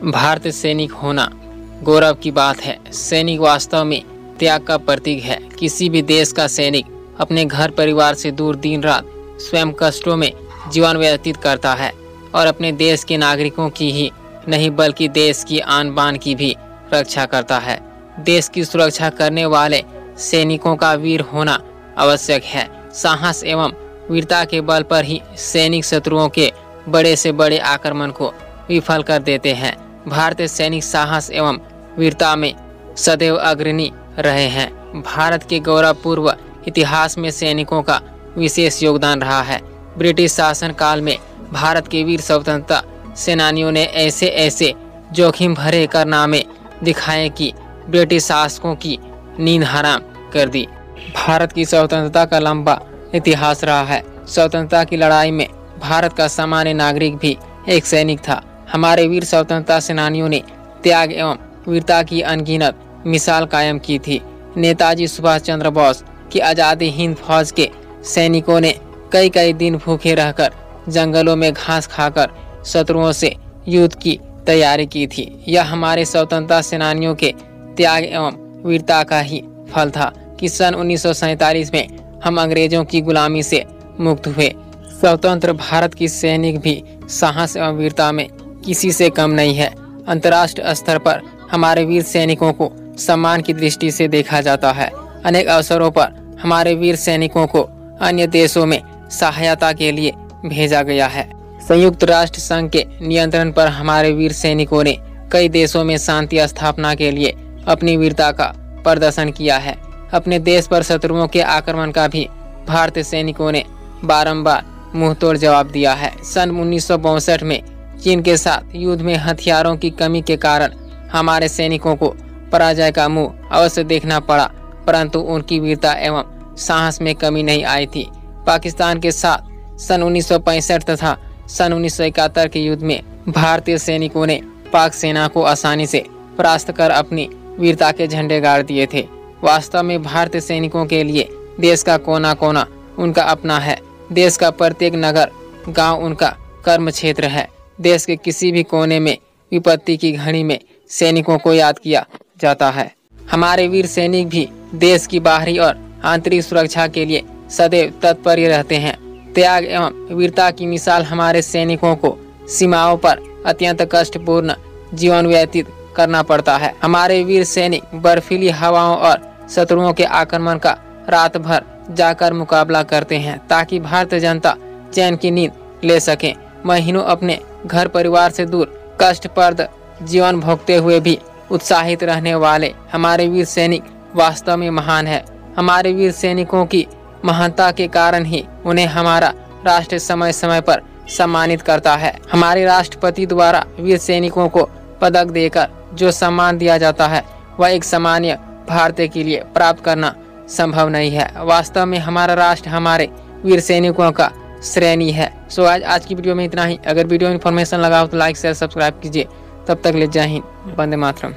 भारतीय सैनिक होना गौरव की बात है। सैनिक वास्तव में त्याग का प्रतीक है। किसी भी देश का सैनिक अपने घर परिवार से दूर दिन रात स्वयं कष्टों में जीवन व्यतीत करता है और अपने देश के नागरिकों की ही नहीं बल्कि देश की आन बान की भी रक्षा करता है। देश की सुरक्षा करने वाले सैनिकों का वीर होना आवश्यक है। साहस एवं वीरता के बल पर ही सैनिक शत्रुओं के बड़े से बड़े आक्रमण को विफल कर देते हैं। भारतीय सैनिक साहस एवं वीरता में सदैव अग्रणी रहे हैं। भारत के गौरवपूर्ण इतिहास में सैनिकों का विशेष योगदान रहा है। ब्रिटिश शासन काल में भारत के वीर स्वतंत्रता सेनानियों ने ऐसे ऐसे जोखिम भरे कारनामे दिखाए कि ब्रिटिश शासकों की नींद हराम कर दी। भारत की स्वतंत्रता का लंबा इतिहास रहा है। स्वतंत्रता की लड़ाई में भारत का सामान्य नागरिक भी एक सैनिक था। हमारे वीर स्वतंत्रता सेनानियों ने त्याग एवं वीरता की अनगिनत मिसाल कायम की थी। नेताजी सुभाष चंद्र बोस की आज़ादी हिंद फौज के सैनिकों ने कई दिन भूखे रहकर जंगलों में घास खाकर शत्रुओं से युद्ध की तैयारी की थी। यह हमारे स्वतंत्रता सेनानियों के त्याग एवं वीरता का ही फल था कि सन 1947 में हम अंग्रेजों की गुलामी से मुक्त हुए। स्वतंत्र भारत की सैनिक भी साहस एवं वीरता में किसी से कम नहीं है। अंतर्राष्ट्रीय स्तर पर हमारे वीर सैनिकों को सम्मान की दृष्टि से देखा जाता है। अनेक अवसरों पर हमारे वीर सैनिकों को अन्य देशों में सहायता के लिए भेजा गया है। संयुक्त राष्ट्र संघ के नियंत्रण पर हमारे वीर सैनिकों ने कई देशों में शांति स्थापना के लिए अपनी वीरता का प्रदर्शन किया है। अपने देश पर शत्रुओं के आक्रमण का भी भारतीय सैनिकों ने बारंबार मुंहतोड़ जवाब दिया है। सन 1962 में चीन के साथ युद्ध में हथियारों की कमी के कारण हमारे सैनिकों को पराजय का मुंह अवश्य देखना पड़ा, परंतु उनकी वीरता एवं साहस में कमी नहीं आई थी। पाकिस्तान के साथ सन 1965 तथा सन 1971 के युद्ध में भारतीय सैनिकों ने पाक सेना को आसानी से परास्त कर अपनी वीरता के झंडे गाड़ दिए थे। वास्तव में भारतीय सैनिकों के लिए देश का कोना कोना उनका अपना है। देश का प्रत्येक नगर गांव उनका कर्म क्षेत्र है। देश के किसी भी कोने में विपत्ति की घड़ी में सैनिकों को याद किया जाता है। हमारे वीर सैनिक भी देश की बाहरी और आंतरिक सुरक्षा के लिए सदैव तत्पर रहते हैं। त्याग एवं वीरता की मिसाल हमारे सैनिकों को सीमाओं पर अत्यंत कष्टपूर्ण जीवन व्यतीत करना पड़ता है। हमारे वीर सैनिक बर्फीली हवाओं और शत्रुओं के आक्रमण का रात भर जाकर मुकाबला करते हैं ताकि भारतीय जनता चैन की नींद ले सके। महीनों अपने घर परिवार से दूर कष्टप्रद जीवन भोगते हुए भी उत्साहित रहने वाले हमारे वीर सैनिक वास्तव में महान है। हमारे वीर सैनिकों की महानता के कारण ही उन्हें हमारा राष्ट्र समय समय पर सम्मानित करता है। हमारे राष्ट्रपति द्वारा वीर सैनिकों को पदक देकर जो सम्मान दिया जाता है वह एक सामान्य भारतीय के लिए प्राप्त करना संभव नहीं है। वास्तव में हमारा राष्ट्र हमारे वीर सैनिकों का श्रेणी है। सो आज की वीडियो में इतना ही। अगर वीडियो इन्फॉर्मेशन लगा हो तो लाइक शेयर सब्सक्राइब कीजिए। तब तक ले जय हिंद, वंदे मातरम।